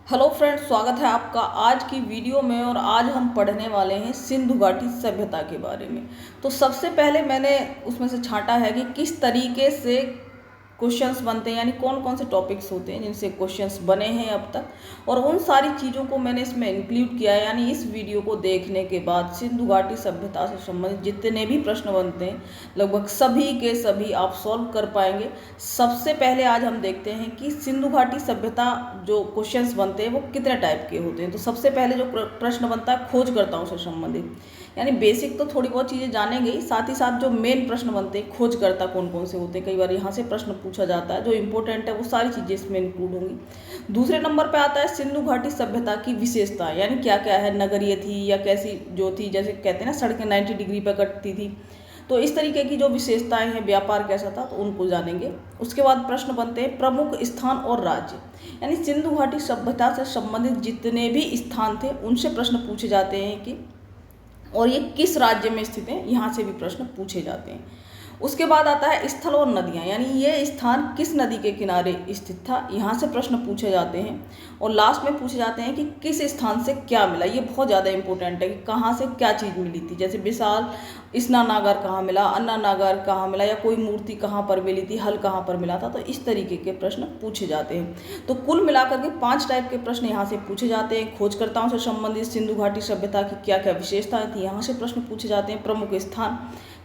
Hello friends, स्वागत है आपका आज की वीडियो में। और आज हम पढ़ने वाले हैं सिंधु घाटी सभ्यता के बारे में। तो सबसे पहले मैंने उसमें से छांटा है कि किस तरीके से क्वेश्चंस बनते हैं, यानी कौन कौन से टॉपिक्स होते हैं जिनसे क्वेश्चंस बने हैं अब तक, और उन सारी चीज़ों को मैंने इसमें इंक्लूड किया है। यानी इस वीडियो को देखने के बाद सिंधु घाटी सभ्यता से संबंधित जितने भी प्रश्न बनते हैं लगभग सभी के सभी आप सॉल्व कर पाएंगे। सबसे पहले आज हम देखते हैं कि सिंधु घाटी सभ्यता जो क्वेश्चंस बनते हैं वो कितने टाइप के होते हैं। तो सबसे पहले जो प्रश्न बनता है खोजकर्ताओं से संबंधित, यानी बेसिक तो थोड़ी बहुत चीज़ें जानेंगे ही, साथ ही साथ जो मेन प्रश्न बनते हैं खोजकर्ता कौन कौन से होते हैं, कई बार यहाँ से प्रश्न पूछा जाता है, जो इंपॉर्टेंट है वो सारी चीज़ें इसमें इंक्लूड होंगी। दूसरे नंबर पे आता है सिंधु घाटी सभ्यता की विशेषता, यानी क्या क्या है, नगरीय थी या कैसी जो थी, जैसे कहते हैं ना सड़कें 90 डिग्री पर कटती थी, तो इस तरीके की जो विशेषताएं हैं, व्यापार कैसा था, तो उनको जानेंगे। उसके बाद प्रश्न बनते हैं प्रमुख स्थान और राज्य, यानी सिंधु घाटी सभ्यता से संबंधित जितने भी स्थान थे उनसे प्रश्न पूछे जाते हैं कि और ये किस राज्य में स्थित हैं, यहाँ से भी प्रश्न पूछे जाते हैं। उसके बाद आता है स्थल और नदियाँ, यानी ये स्थान किस नदी के किनारे स्थित था, यहाँ से प्रश्न पूछे जाते हैं। और लास्ट में पूछे जाते हैं कि किस स्थान से क्या मिला, ये बहुत ज़्यादा इंपॉर्टेंट है कि कहाँ से क्या चीज़ मिली थी, जैसे विशाल स्नानागार कहाँ मिला, अन्नानागार कहाँ मिला, या कोई मूर्ति कहाँ पर मिली थी, हल कहाँ पर मिला था। तो इस तरीके के प्रश्न पूछे जाते हैं। तो कुल मिलाकर के 5 टाइप के प्रश्न यहाँ से पूछे जाते हैं। खोजकर्ताओं से संबंधित सिंधु घाटी सभ्यता की क्या क्या विशेषताएं थी, यहाँ से प्रश्न पूछे जाते हैं। प्रमुख स्थान,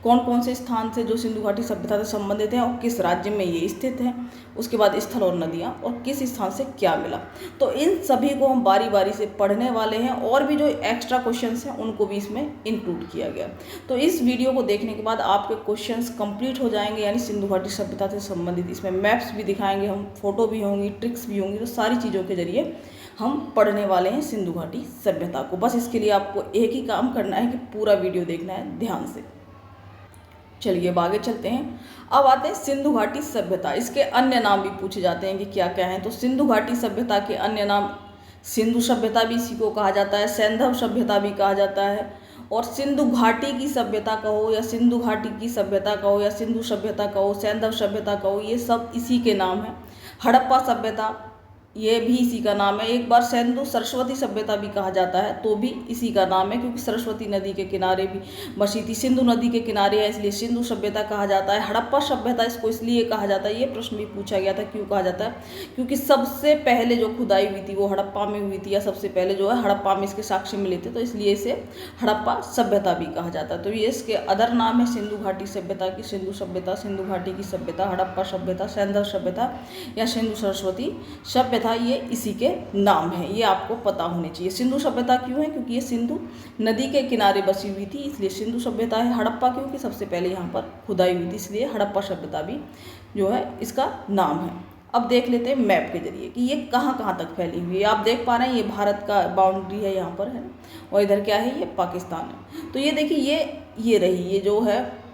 कौन कौन से स्थान से जो सिंधु घाटी सभ्यता से संबंधित हैं और किस राज्य में ये स्थित है। उसके बाद स्थल और नदियाँ, और किस स्थान से क्या मिला। तो इन सभी को हम बारी बारी से पढ़ने वाले हैं, और भी जो एक्स्ट्रा क्वेश्चंस हैं उनको भी इसमें इंक्लूड किया गया। तो इस वीडियो को देखने के बाद आपके क्वेश्चंस कंप्लीट हो जाएंगे, यानी सिंधु घाटी सभ्यता से संबंधित इसमें मैप्स भी दिखाएंगे हम, फोटो भी होंगी, ट्रिक्स भी होंगी। तो सारी चीज़ों के जरिए हम पढ़ने वाले हैं सिंधु घाटी सभ्यता को। बस इसके लिए आपको एक ही काम करना है कि पूरा वीडियो देखना है ध्यान से। चलिए अब आगे चलते हैं। अब आते हैं सिंधु घाटी सभ्यता। इसके अन्य नाम भी पूछे जाते हैं कि क्या क्या हैं। तो सिंधु घाटी सभ्यता के अन्य नाम, सिंधु सभ्यता भी इसी को कहा जाता है, सैंधव सभ्यता भी कहा जाता है, और सिंधु घाटी की सभ्यता कहो या सिंधु घाटी की सभ्यता कहो या सिंधु सभ्यता कहो, सैंधव सभ्यता कहो, ये सब इसी के नाम है। हड़प्पा सभ्यता, ये भी इसी का नाम है। एक बार सिंधु सरस्वती सभ्यता भी कहा जाता है, तो भी इसी का नाम है, क्योंकि सरस्वती नदी के किनारे भी बसी थी। सिंधु नदी के किनारे है इसलिए सिंधु सभ्यता कहा जाता है। हड़प्पा सभ्यता इसको इसलिए कहा जाता है, ये प्रश्न भी पूछा गया था क्यों कहा जाता है, क्योंकि सबसे पहले जो खुदाई हुई थी वो हड़प्पा में हुई थी, या सबसे पहले जो है हड़प्पा में इसके साक्ष्य मिले थे, तो इसलिए इसे हड़प्पा सभ्यता भी कहा जाता है। तो ये इसके अदर नाम है सिंधु घाटी सभ्यता की, सिंधु सभ्यता, सिंधु घाटी की सभ्यता, हड़प्पा सभ्यता, सैंधव सभ्यता या सिंधु सरस्वती सभ्यता, ये इसी के नाम है। ये आपको पता होने चाहिए। सिंधु सभ्यता क्यों है, क्योंकि ये सिंधु नदी के किनारे बसी हुई थी, इसलिए सिंधु सभ्यता है। हड़प्पा क्योंकि सबसे पहले यहाँ पर खुदाई हुई थी, इसलिए हड़प्पा सभ्यता भी जो है इसका नाम है। अब देख लेते हैं मैप के जरिए कि ये कहाँ कहाँ तक फैली हुई है। आप देख पा रहे हैं ये भारत का बाउंड्री है यहाँ पर, है ना, और इधर क्या है, ये पाकिस्तान है। तो ये देखिए ये रही, ये जो है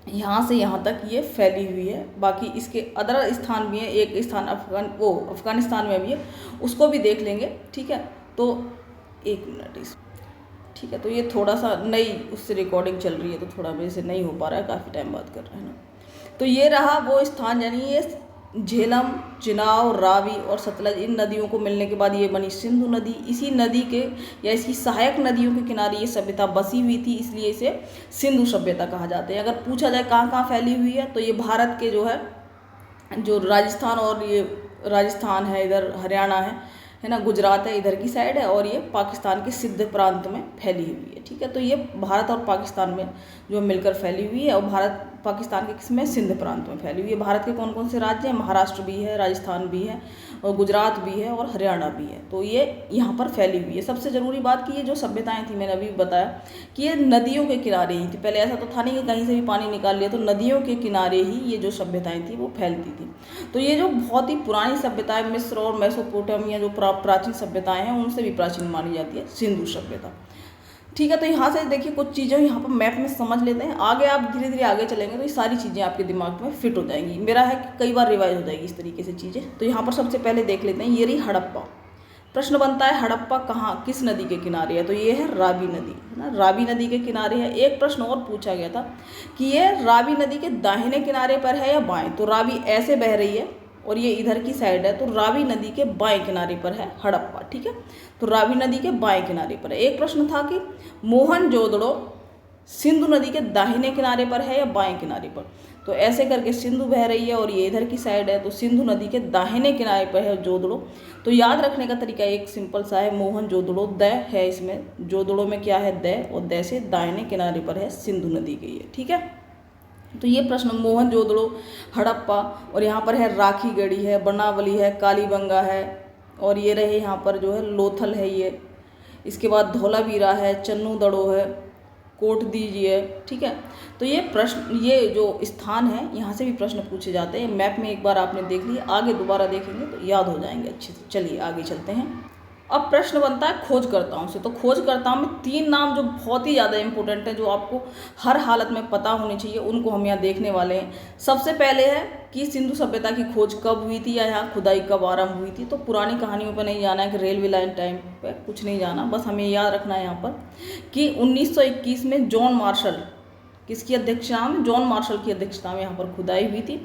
यहाँ से यहाँ तक ये फैली हुई है। बाकी इसके अदर स्थान भी हैं, एक स्थान अफगानिस्तान में भी है, उसको भी देख लेंगे, ठीक है। तो एक मिनट ठीक है। तो ये थोड़ा सा नई उससे रिकॉर्डिंग चल रही है, तो थोड़ा मेरे से नहीं हो पा रहा है, काफ़ी टाइम बात कर रहे हैं ना। तो ये रहा वो स्थान, यानी ये झेलम, चिनाव, रावी और सतलज, इन नदियों को मिलने के बाद ये बनी सिंधु नदी। इसी नदी के या इसकी सहायक नदियों के किनारे ये सभ्यता बसी हुई थी, इसलिए इसे सिंधु सभ्यता कहा जाता है। अगर पूछा जाए कहाँ कहाँ फैली हुई है, तो ये भारत के जो है, जो राजस्थान, और ये राजस्थान है, इधर हरियाणा है ना, गुजरात है, इधर की साइड है, और ये पाकिस्तान के सिंध प्रांत में फैली हुई है, ठीक है। तो ये भारत और पाकिस्तान में जो मिलकर फैली हुई है, और भारत पाकिस्तान के किसमें, सिंध प्रांत में फैली हुई है। भारत के कौन कौन से राज्य हैं, महाराष्ट्र भी है, राजस्थान भी है, और गुजरात भी है, और हरियाणा भी है। तो ये यहाँ पर फैली हुई है। सबसे ज़रूरी बात कि ये जो सभ्यताएँ थी, मैंने अभी बताया कि ये नदियों के किनारे ही थी। पहले ऐसा तो था नहीं कि कहीं से भी पानी निकाल लिया, तो नदियों के किनारे ही ये जो सभ्यताएँ थी वो फैलती थी। तो ये जो बहुत ही पुरानी सभ्यताएँ, मिस्र और मेसोपोटामिया जो प्राचीन सभ्यताएँ हैं, उनसे भी प्राचीन मानी जाती है सिंधु सभ्यता, ठीक है। तो यहाँ से देखिए कुछ चीज़ें यहाँ पर मैप में समझ लेते हैं। आगे आप धीरे धीरे आगे चलेंगे तो ये सारी चीज़ें आपके दिमाग में फिट हो जाएंगी। मेरा है कि कई बार रिवाइज हो जाएगी इस तरीके से चीज़ें। तो यहाँ पर सबसे पहले देख लेते हैं, ये रही हड़प्पा। प्रश्न बनता है हड़प्पा कहाँ, किस नदी के किनारे है, तो ये है रावी नदी, है ना, रावी नदी के किनारे है। एक प्रश्न और पूछा गया था कि ये रावी नदी के दाहिने किनारे पर है या बाएं। तो रावी ऐसे बह रही है, और ये इधर की साइड है, तो रावी नदी के बाएं किनारे पर है हड़प्पा। ठीक है, तो रावी नदी के बाएं किनारे पर है। एक प्रश्न था कि मोहनजोदड़ो सिंधु नदी के दाहिने किनारे पर है या बाएं किनारे पर, तो ऐसे करके सिंधु बह रही है और ये इधर की साइड है, तो सिंधु नदी के दाहिने किनारे पर है जोदड़ो। तो याद रखने का तरीका एक सिंपल सा है, मोहनजोदड़ो द है इसमें, जोदड़ो में क्या है द, और द से दाहिने किनारे पर है सिंधु नदी के ये। ठीक है, तो ये प्रश्न मोहनजोदड़ो, हड़प्पा, और यहाँ पर है राखीगढ़ी है, बनावली है, कालीबंगा है, और ये रहे यहाँ पर जो है लोथल है ये, इसके बाद धौलावीरा है, चन्नू दड़ो है, कोट दीजिए। ठीक है, तो ये प्रश्न, ये जो स्थान है यहाँ से भी प्रश्न पूछे जाते हैं। मैप में एक बार आपने देख लिया, आगे दोबारा देखेंगे तो याद हो जाएंगे अच्छे से। चलिए आगे चलते हैं। अब प्रश्न बनता है खोजकर्ताओं से। तो खोजकर्ताओं में 3 नाम जो बहुत ही ज़्यादा इंपॉर्टेंट है, जो आपको हर हालत में पता होने चाहिए, उनको हम यहाँ देखने वाले हैं। सबसे पहले है कि सिंधु सभ्यता की खोज कब हुई थी या यहाँ खुदाई कब आरंभ हुई थी। तो पुरानी कहानियों पर नहीं जाना है कि रेलवे लाइन टाइम पर कुछ नहीं जाना, बस हमें याद रखना है यहाँ पर कि 1921 में जॉन मार्शल, किसकी अध्यक्षता में, जॉन मार्शल की अध्यक्षता में यहाँ पर खुदाई हुई थी।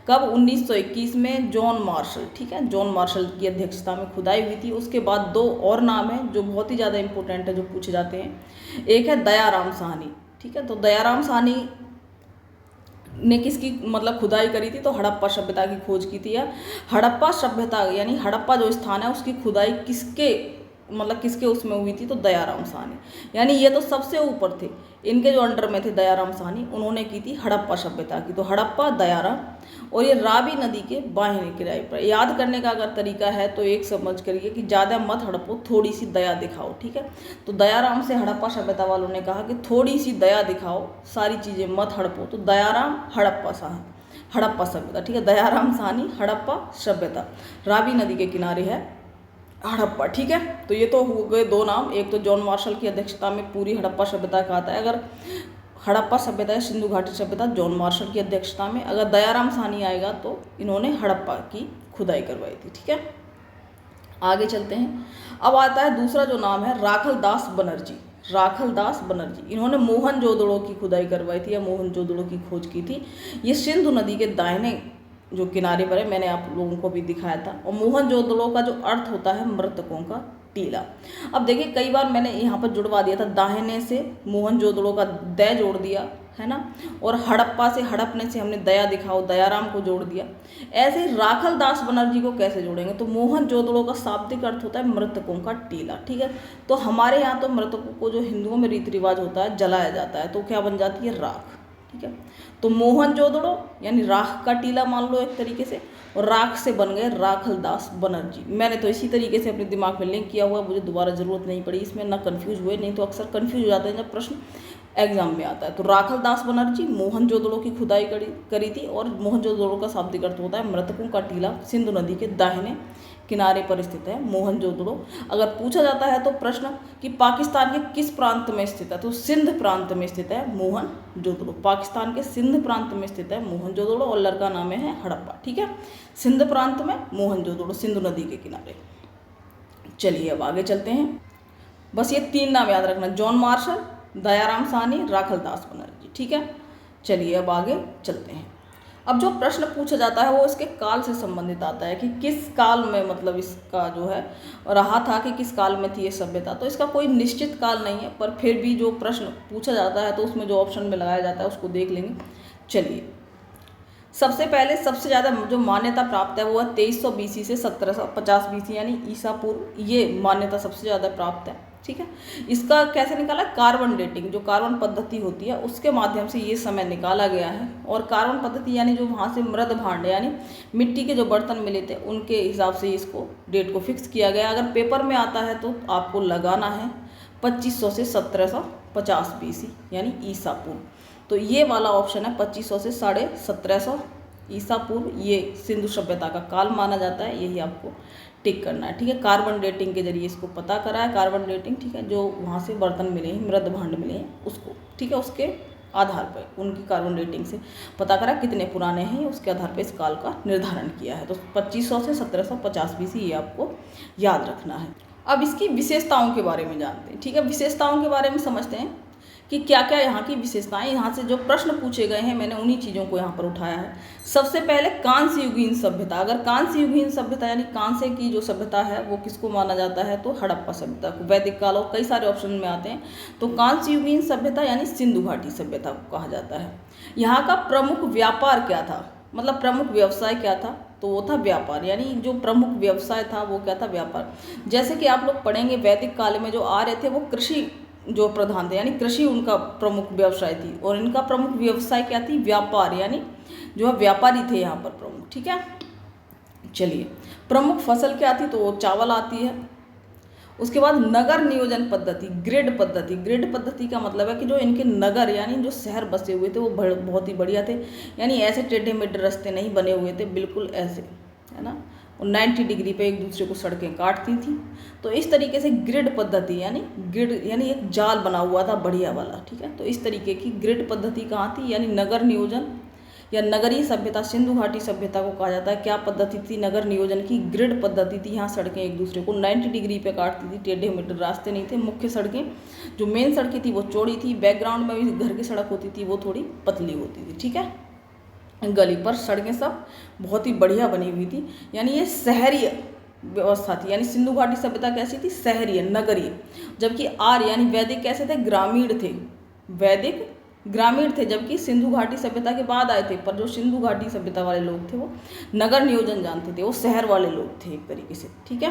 कब, 1921 में जॉन मार्शल। ठीक है, जॉन मार्शल की अध्यक्षता में खुदाई हुई थी। उसके बाद 2 और नाम हैं जो बहुत ही ज़्यादा इंपॉर्टेंट है, जो पूछे जाते हैं। एक है दयाराम साहनी। ठीक है, तो दयाराम साहनी ने किसकी मतलब खुदाई करी थी, तो हड़प्पा सभ्यता की खोज की थी। या हड़प्पा सभ्यता यानी हड़प्पा जो स्थान है उसकी खुदाई किसके मतलब किसके उसमें हुई थी, तो दयाराम साहनी। यानी ये तो सबसे ऊपर थे, इनके जो अंडर में थे दयाराम साहनी, उन्होंने की थी हड़प्पा सभ्यता की। तो हड़प्पा, दयाराम, और ये रावी नदी के बाहिनी किनारे पर। याद करने का अगर तरीका है तो एक समझ करिए कि ज़्यादा मत हड़पो, थोड़ी सी दया दिखाओ। ठीक है, तो दयाराम से हड़प्पा सभ्यता वालों ने कहा कि थोड़ी सी दया दिखाओ, सारी चीज़ें मत हड़पो। तो दयाराम, हड़प्पा सभ्यता। ठीक है, दयाराम साहनी, हड़प्पा सभ्यता, रावी नदी के किनारे है हड़प्पा। ठीक है, तो ये तो हो गए 2 नाम। एक तो जॉन मार्शल की अध्यक्षता में पूरी हड़प्पा सभ्यता का आता है। अगर हड़प्पा सभ्यता है, सिंधु घाटी सभ्यता, जॉन मार्शल की अध्यक्षता में। अगर दयाराम साहनी आएगा तो इन्होंने हड़प्पा की खुदाई करवाई थी। ठीक है, आगे चलते हैं। अब आता है दूसरा जो नाम है राखलदास बनर्जी। राखलदास बनर्जी, इन्होंने मोहनजोदड़ो की खुदाई करवाई थी या मोहनजोदड़ो की खोज की थी। ये सिंधु नदी के दाहिने जो किनारे पर है, मैंने आप लोगों को भी दिखाया था। और मोहनजोदड़ो का जो अर्थ होता है मृतकों का टीला। अब देखिए कई बार मैंने यहाँ पर जुड़वा दिया था, दाहिने से मोहनजोदड़ो का द जोड़ दिया है ना, और हड़प्पा से, हड़पने से हमने दया दिखाओ, दयाराम को जोड़ दिया। ऐसे ही राखलदास बनर्जी को कैसे जोड़ेंगे, तो मोहनजोदड़ो का शाब्दिक अर्थ होता है मृतकों का टीला। ठीक है, तो हमारे यहाँ तो मृतकों को जो हिंदुओं में रीति रिवाज होता है जलाया जाता है, तो क्या बन जाती है, राख। ठीक है, तो मोहनजोदड़ो यानी राख का टीला मान लो एक तरीके से, और राख से बन गए राखलदास बनर्जी। मैंने तो इसी तरीके से अपने दिमाग में लिंक किया हुआ, मुझे दोबारा ज़रूरत नहीं पड़ी इसमें, ना कन्फ्यूज हुए, नहीं तो अक्सर कन्फ्यूज हो जाते हैं जब प्रश्न एग्जाम में आता है। तो राखलदास बनर्जी मोहनजोदड़ो की खुदाई करी थी, और मोहनजोदड़ो का शाब्दिक अर्थ होता है मृतकों का टीला, सिंधु नदी के दाहिने किनारे पर स्थित है मोहनजोदड़ो। अगर पूछा जाता है तो प्रश्न कि पाकिस्तान के किस प्रांत में स्थित है, तो सिंध प्रांत में स्थित है मोहनजोदड़ो। पाकिस्तान के सिंध प्रांत में स्थित है मोहनजोदड़ो, और लड़का नाम है हड़प्पा। ठीक है, सिंध प्रांत में मोहनजोदड़ो, सिंधु नदी के किनारे। चलिए अब आगे चलते हैं। बस ये 3 नाम याद रखना, जॉन मार्शल, दयाराम साहनी, राखलदास बनर्जी। ठीक है, चलिए अब आगे चलते हैं। अब जो प्रश्न पूछा जाता है वो इसके काल से संबंधित आता है कि किस काल में मतलब इसका जो है रहा था, कि किस काल में थी ये सभ्यता। तो इसका कोई निश्चित काल नहीं है, पर फिर भी जो प्रश्न पूछा जाता है तो उसमें जो ऑप्शन में लगाया जाता है उसको देख लेंगे। चलिए, सबसे पहले सबसे ज़्यादा जो मान्यता प्राप्त है वो है 2300 BC से 1750 BC यानी ईसा पूर्व, ये मान्यता सबसे ज़्यादा प्राप्त है। ठीक है, इसका कैसे निकाला, कार्बन डेटिंग, जो कार्बन पद्धति होती है उसके माध्यम से ये समय निकाला गया है। और कार्बन पद्धति यानी जो वहाँ से मृद भांड यानी मिट्टी के जो बर्तन मिले थे उनके हिसाब से इसको डेट को फिक्स किया गया। अगर पेपर में आता है तो आपको लगाना है 2500 से 1750 BC यानी ईसा पूर्व। तो ये वाला ऑप्शन है 2500 से 1750 ईसा पूर्व, ये सिंधु सभ्यता का काल माना जाता है, यही आपको टिक करना है। ठीक है, कार्बन डेटिंग के जरिए इसको पता करा है, कार्बन डेटिंग। ठीक है, जो वहाँ से बर्तन मिले हैं, मृद भांड मिले हैं उसको, ठीक है, उसके आधार पर उनकी कार्बन डेटिंग से पता करा कितने पुराने हैं, उसके आधार पर इस काल का निर्धारण किया है। तो 2500 से 1750 BC ये आपको याद रखना है। अब इसकी विशेषताओं के बारे में जानते हैं। ठीक है, विशेषताओं के बारे में समझते हैं कि क्या क्या यहाँ की विशेषताएं, यहाँ से जो प्रश्न पूछे गए हैं मैंने उन्हीं चीज़ों को यहाँ पर उठाया है। सबसे पहले कांस्य युगीन सभ्यता। अगर कांस्य युगीन सभ्यता यानी कांस्य की जो सभ्यता है वो किसको माना जाता है, तो हड़प्पा सभ्यता को। वैदिक काल और कई सारे ऑप्शन में आते हैं, तो कांस्य युगीन सभ्यता यानी सिंधु घाटी सभ्यता को कहा जाता है। यहाँ का प्रमुख व्यापार क्या था, मतलब प्रमुख व्यवसाय क्या था, तो वो था व्यापार। यानी जो प्रमुख व्यवसाय था वो क्या था, व्यापार। जैसे कि आप लोग पढ़ेंगे वैदिक काल में जो आर्य थे वो कृषि जो प्रधान थे, यानी कृषि उनका प्रमुख व्यवसाय थी, और इनका प्रमुख व्यवसाय क्या थी, व्यापार, यानी जो है व्यापारी थे यहाँ पर प्रमुख। ठीक है, चलिए प्रमुख फसल क्या थी, तो वो चावल आती है। उसके बाद नगर नियोजन पद्धति, ग्रिड पद्धति। ग्रिड पद्धति का मतलब है कि जो इनके नगर यानी जो शहर बसे हुए थे वो बहुत ही बढ़िया थे, यानी ऐसे टेढ़े मेढ़े रास्ते नहीं बने हुए थे, बिल्कुल ऐसे, है ना, और 90 डिग्री पे एक दूसरे को सड़कें काटती थी। तो इस तरीके से ग्रिड पद्धति, यानी ग्रिड यानी एक जाल बना हुआ था बढ़िया वाला। ठीक है, तो इस तरीके की ग्रिड पद्धति कहाँ थी, यानी नगर नियोजन या नगरीय सभ्यता, सिंधु घाटी सभ्यता को कहा जाता है। क्या पद्धति थी, नगर नियोजन की ग्रिड पद्धति थी। यहाँ सड़कें एक दूसरे को 90 डिग्री पे काटती थी, टेढ़े मेढ़े रास्ते नहीं थे। मुख्य सड़कें जो मेन सड़कें थी वो चौड़ी थी, बैकग्राउंड में भी घर की सड़क होती थी वो थोड़ी पतली होती थी। ठीक है, गली पर सड़कें सब बहुत ही बढ़िया बनी हुई थी, यानी ये शहरी व्यवस्था थी। यानी सिंधु घाटी सभ्यता कैसी थी, शहरीय, नगरीय। जबकि आर्य यानी वैदिक कैसे थे, ग्रामीण थे। वैदिक ग्रामीण थे, जबकि सिंधु घाटी सभ्यता के बाद आए थे। पर जो सिंधु घाटी सभ्यता वाले लोग थे वो नगर नियोजन जानते थे, वो शहर वाले लोग थे एक तरीके से। ठीक है,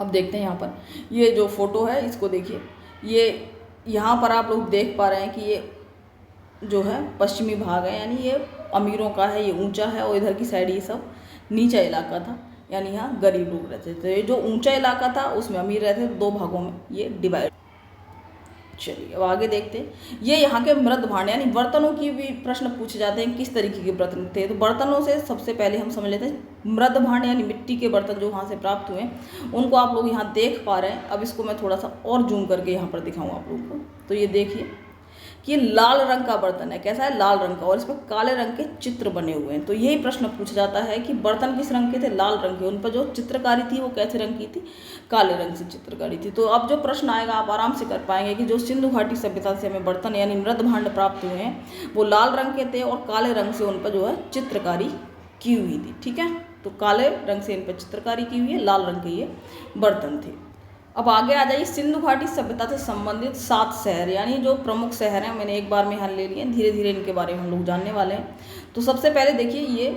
अब देखते हैं यहाँ पर ये जो फोटो है इसको देखिए। ये यहाँ पर आप लोग देख पा रहे हैं कि ये जो है पश्चिमी भाग है, यानी ये अमीरों का है, ये ऊंचा है, और इधर की साइड ये सब नीचा इलाका था, यानी यहाँ गरीब लोग रहते थे। ये जो ऊंचा इलाका था उसमें अमीर रहते थे, 2 भागों में ये डिवाइड। चलिए अब आगे देखते हैं। ये यहाँ के मृद भांड यानी बर्तनों की भी प्रश्न पूछे जाते हैं, किस तरीके के बर्तन थे। तो बर्तनों से सबसे पहले हम समझ लेते हैं मृद भांड यानी मिट्टी के बर्तन जो वहाँ से प्राप्त हुए उनको आप लोग यहाँ देख पा रहे हैं। अब इसको मैं थोड़ा सा और जूम करके यहाँ पर दिखाऊँ आप लोगों को। तो ये देखिए कि लाल रंग का बर्तन है, कैसा है, लाल रंग का, और इसमें काले रंग के चित्र बने हुए हैं। तो यही प्रश्न पूछा जाता है कि बर्तन किस रंग के थे, लाल रंग के। उन पर जो चित्रकारी थी वो कैसे रंग की थी, काले रंग से चित्रकारी थी। तो अब जो प्रश्न आएगा आप आराम से कर पाएंगे कि जो सिंधु घाटी सभ्यता से हमें बर्तन यानी मृद भांड प्राप्त हुए हैं वो लाल रंग के थे और काले रंग से उन पर जो है चित्रकारी की हुई थी। ठीक है, तो काले रंग से इन पर चित्रकारी की हुई है, लाल रंग के ये बर्तन थे। अब आगे आ जाइए, सिंधु घाटी सभ्यता से संबंधित 7 शहर यानी जो प्रमुख शहर हैं, मैंने एक बार में यहाँ ले लिए, धीरे धीरे इनके बारे में हम लोग जानने वाले हैं। तो सबसे पहले देखिए ये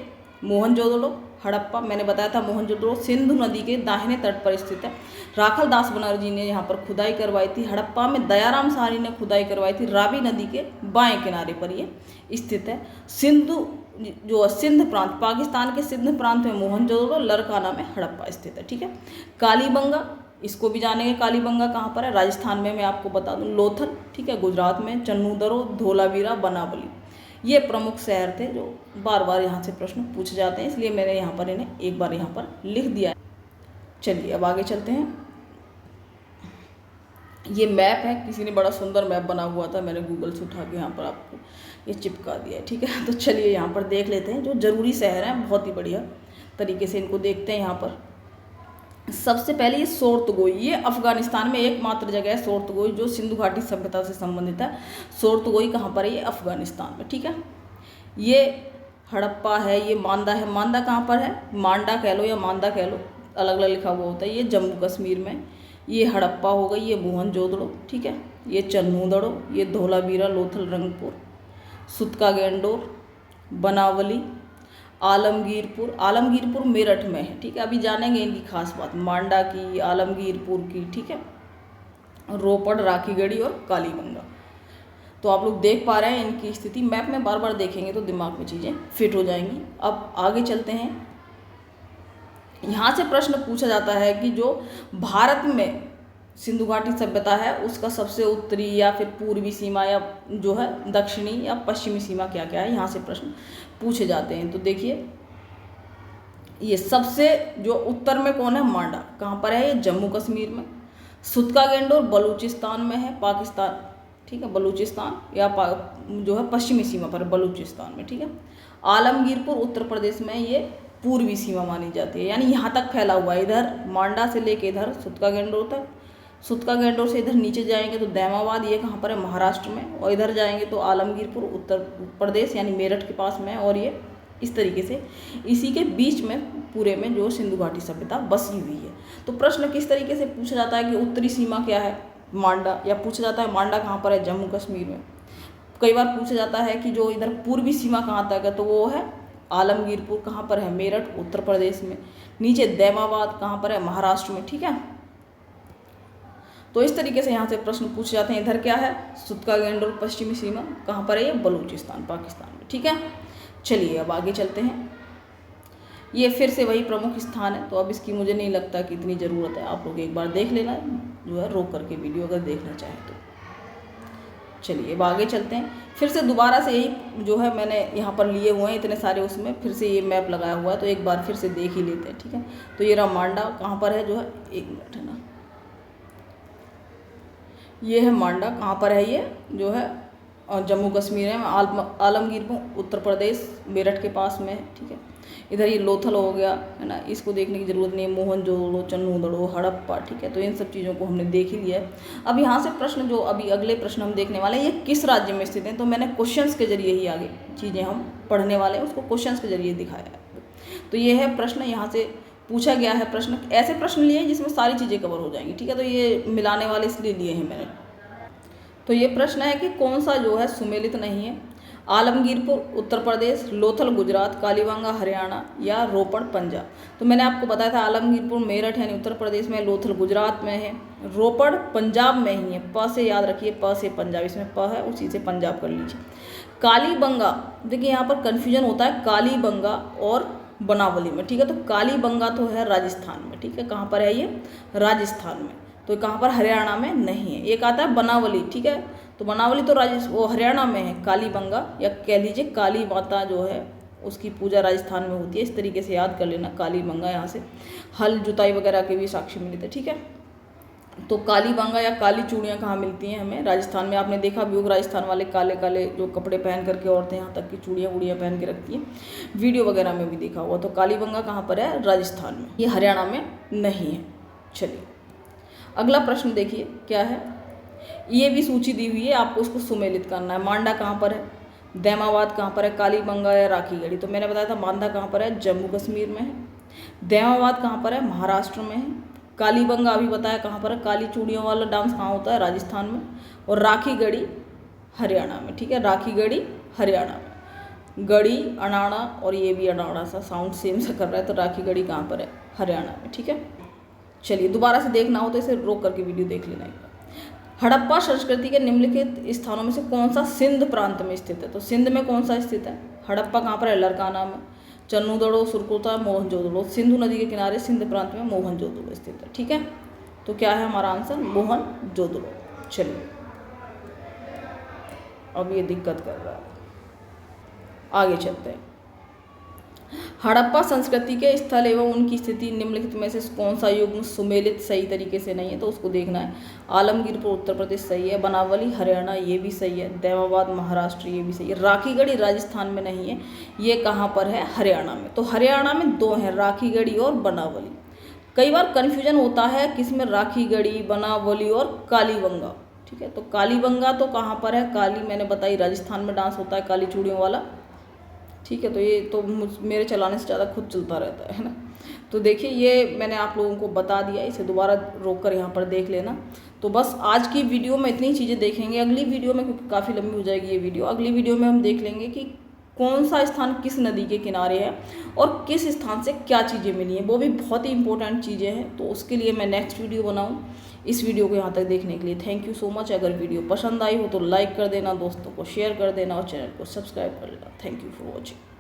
मोहनजोदड़ो, हड़प्पा, मैंने बताया था मोहनजोदड़ो सिंधु नदी के दाहिने तट पर स्थित है। राखल दास बनर्जी ने यहाँ पर खुदाई करवाई थी। हड़प्पा में दयाराम साहनी ने खुदाई करवाई थी, रावी नदी के बाएं किनारे पर ये स्थित है। सिंधु जो सिंध प्रांत, पाकिस्तान के सिंध प्रांत में मोहनजोदड़ो, लरकाना में हड़प्पा स्थित है। ठीक है, कालीबंगा, इसको भी जानेंगे। कालीबंगा कहाँ पर है, राजस्थान में, मैं आपको बता दूं लोथल, ठीक है, गुजरात में, चन्नूदरो, धोलावीरा, बनावली, ये प्रमुख शहर थे जो बार बार यहाँ से प्रश्न पूछे जाते हैं, इसलिए मैंने यहाँ पर इन्हें एक बार यहाँ पर लिख दिया है। चलिए अब आगे चलते हैं। ये मैप है, किसी ने बड़ा सुंदर मैप बना हुआ था, मैंने गूगल से उठा के यहाँ पर आपको ये चिपका दिया है। ठीक है, तो चलिए यहाँ पर देख लेते हैं जो ज़रूरी शहर हैं, बहुत ही बढ़िया तरीके से इनको देखते हैं। यहाँ पर सबसे पहले ये सोर्तगोई, ये अफगानिस्तान में एकमात्र जगह है सोर्तगोई जो सिंधु घाटी सभ्यता से संबंधित है। सोर्तगोई कहाँ पर है, ये अफगानिस्तान में। ठीक है, ये हड़प्पा है, ये मांदा है। मांदा कहाँ पर है, मांडा कह लो या मांदा कह लो, अलग अलग लिखा हुआ होता है। ये जम्मू कश्मीर में। ये हड़प्पा हो गई, ये मोहनजोदड़ो, ठीक है, ये चन्नूदड़ो, ये धोलावीरा, लोथल, रंगपुर, सुतका गेंडोर, बनावली, आलमगीरपुर। आलमगीरपुर मेरठ में है। ठीक है, अभी जानेंगे इनकी खास बात, मांडा की, आलमगीरपुर की। ठीक है, रोपड़, राखीगढ़ी और कालीबंगा। तो आप लोग देख पा रहे हैं इनकी स्थिति, मैप में बार बार देखेंगे तो दिमाग में चीज़ें फिट हो जाएंगी। अब आगे चलते हैं। यहाँ से प्रश्न पूछा जाता है कि जो भारत में सिंधु घाटी सभ्यता है उसका सबसे उत्तरी या फिर पूर्वी सीमा या जो है दक्षिणी या पश्चिमी सीमा क्या क्या है, यहाँ से प्रश्न पूछे जाते हैं। तो देखिए ये सबसे जो उत्तर में कौन है, मांडा कहाँ पर है, ये जम्मू कश्मीर में। सुतका गेंडोर बलूचिस्तान में है, पाकिस्तान, ठीक है, बलूचिस्तान या जो है पश्चिमी सीमा पर बलूचिस्तान में। ठीक है, आलमगीरपुर उत्तर प्रदेश में, ये पूर्वी सीमा मानी जाती है, यानी यहाँ तक फैला हुआ है। इधर मांडा से लेके इधर सुतका गेंडोर तक, सुतका गेंडोर से इधर नीचे जाएंगे तो दैमाबाद, ये कहाँ पर है, महाराष्ट्र में, और इधर जाएंगे तो आलमगीरपुर उत्तर प्रदेश यानी मेरठ के पास में, और ये इस तरीके से इसी के बीच में पूरे में जो सिंधु घाटी सभ्यता बसी हुई है। तो प्रश्न किस तरीके से पूछा जाता है कि उत्तरी सीमा क्या है, मांडा, या पूछा जाता है मांडा कहाँ पर है, जम्मू कश्मीर में। कई बार पूछा जाता है कि जो इधर पूर्वी सीमा कहाँ तक है, तो वो है आलमगीरपुर, कहाँ पर है, मेरठ उत्तर प्रदेश में, नीचे दैमाबाद कहाँ पर है, महाराष्ट्र में। ठीक है, तो इस तरीके से यहाँ से प्रश्न पूछे जाते हैं। इधर क्या है, सुतका गेंडोर पश्चिमी सीमा कहाँ पर है, ये बलूचिस्तान पाकिस्तान में। ठीक है, चलिए अब आगे चलते हैं। ये फिर से वही प्रमुख स्थान है, तो अब इसकी मुझे नहीं लगता कि इतनी ज़रूरत है, आप लोग एक बार देख लेना जो है रोक करके वीडियो अगर देखना चाहें तो। चलिए अब आगे चलते हैं। फिर से दोबारा से यही जो है मैंने यहाँ पर लिए हुए हैं इतने सारे, उसमें फिर से ये मैप लगाया हुआ है, तो एक बार फिर से देख ही लेते हैं। ठीक है, तो ये रहा मांडा कहाँ पर है, जो है, एक मिनट है ना, ये है मांडा, कहाँ पर है, ये जो है जम्मू कश्मीर है, आलमगीरपुर उत्तर प्रदेश मेरठ के पास में है। ठीक है, इधर ये लोथल हो गया है ना, इसको देखने की ज़रूरत नहीं है, मोहनजोदड़ो, चन्नूदड़ो, हड़प्पा। ठीक है, तो इन सब चीज़ों को हमने देख ही लिया है। अब यहाँ से प्रश्न जो अभी अगले प्रश्न हम देखने वाले हैं, ये किस राज्य में स्थित हैं, तो मैंने क्वेश्चंस के जरिए ही आगे चीज़ें हम पढ़ने वाले हैं उसको क्वेश्चंस के जरिए दिखाया है। तो ये है प्रश्न, यहाँ से पूछा गया है प्रश्न, ऐसे प्रश्न लिए हैं जिसमें सारी चीज़ें कवर हो जाएंगी। ठीक है, तो ये मिलाने वाले इसलिए लिए हैं मैंने। तो ये प्रश्न है कि कौन सा जो है सुमेलित नहीं है, आलमगीरपुर उत्तर प्रदेश, लोथल गुजरात, कालीबंगा हरियाणा या रोपड़ पंजाब। तो मैंने आपको बताया था आलमगीरपुर मेरठ यानी उत्तर प्रदेश में, लोथल गुजरात में है, रोपड़ पंजाब में ही है। प से याद रखिए, प से पंजाब, इसमें प है उसी से पंजाब कर लीजिए। कालीबंगा, देखिए यहाँ पर कन्फ्यूजन होता है कालीबंगा और बनावली में। ठीक है, तो कालीबंगा तो है राजस्थान में। ठीक है, कहाँ पर है ये, राजस्थान में, तो कहाँ पर, हरियाणा में नहीं है। एक आता है बनावली। ठीक है, तो बनावली तो वो हरियाणा में है। कालीबंगा या कह लीजिए काली माता जो है उसकी पूजा राजस्थान में होती है। इस तरीके से याद कर लेना कालीबंगा, यहाँ से हल जुताई वगैरह के भी साक्ष्य मिले थे। ठीक है, तो कालीबंगा या काली चूड़ियाँ कहाँ मिलती हैं हमें, राजस्थान में। आपने देखा भी होगा राजस्थान वाले काले काले जो कपड़े पहन करके औरतें यहाँ तक की चूड़ियाँ वूड़ियाँ पहन के रखती हैं, वीडियो वगैरह में भी देखा हुआ। तो कालीबंगा कहाँ पर है, राजस्थान में, ये हरियाणा में नहीं है। चलिए अगला प्रश्न देखिए क्या है, ये भी सूची दी हुई है, आपको इसको सुमेलित करना है। मांडा कहाँ पर है, दैमाबाद कहाँ पर है, कालीबंगा या राखीगढ़ी। तो मैंने बताया था मांडा कहाँ पर है, जम्मू कश्मीर में है। दैमाबाद कहाँ पर है, महाराष्ट्र में है। कालीबंगा अभी बताया कहाँ पर है, काली चूड़ियों वाला डांस कहाँ होता है, राजस्थान में। और राखीगढ़ी हरियाणा में। ठीक है, राखीगढ़ी हरियाणा में, गढ़ी अनाड़ा, और ये भी अनाड़ा सा साउंड सेम सा कर रहा है, तो राखीगढ़ी कहाँ पर है, हरियाणा में। ठीक है, चलिए दोबारा से देखना हो तो इसे रोक करके वीडियो देख लेना एक बार। हड़प्पा संस्कृति के निम्नलिखित स्थानों में से कौन सा सिंध प्रांत में स्थित है, तो सिंध में कौन सा स्थित है, हड़प्पा कहाँ पर है, लरकाना में। चन्नूदड़ो, सुरकोता, मोहनजोदड़ो, सिंधु नदी के किनारे सिंध प्रांत में मोहनजोदड़ो स्थित है। ठीक है, तो क्या है हमारा आंसर, मोहनजोदड़ो। चलिए अब ये दिक्कत कर रहा है, आगे चलते हैं। हड़प्पा संस्कृति के स्थल एवं उनकी स्थिति निम्नलिखित में से कौन सा युग्म सुमेलित सही तरीके से नहीं है, तो उसको देखना है। आलमगीरपुर उत्तर प्रदेश सही है, बनावली हरियाणा ये भी सही है, दैमाबाद महाराष्ट्र ये भी सही है, राखीगढ़ी राजस्थान में नहीं है, ये कहाँ पर है, हरियाणा में। तो हरियाणा में दो हैं, राखीगढ़ी और बनावली। कई बार कन्फ्यूजन होता है किसमें, राखीगढ़ी, बनावली और कालीबंगा। ठीक है, तो कालीबंगा तो कहाँ पर है, काली मैंने बताई राजस्थान में डांस होता है काली चूड़ियों वाला। ठीक है, तो ये तो मेरे चलाने से ज़्यादा खुद चलता रहता है ना। तो देखिए ये मैंने आप लोगों को बता दिया, इसे दोबारा रोक कर यहाँ पर देख लेना। तो बस आज की वीडियो में इतनी चीज़ें देखेंगे। अगली वीडियो में, क्योंकि काफ़ी लंबी हो जाएगी ये वीडियो, अगली वीडियो में हम देख लेंगे कि कौन सा स्थान किस नदी के किनारे है और किस स्थान से क्या चीज़ें मिली हैं, वो भी बहुत ही इंपॉर्टेंट चीज़ें हैं। तो उसके लिए मैं नेक्स्ट वीडियो बनाऊँ। इस वीडियो को यहाँ तक देखने के लिए थैंक यू सो मच। अगर वीडियो पसंद आई हो तो लाइक कर देना, दोस्तों को शेयर कर देना और चैनल को सब्सक्राइब कर लेना। Thank you for watching.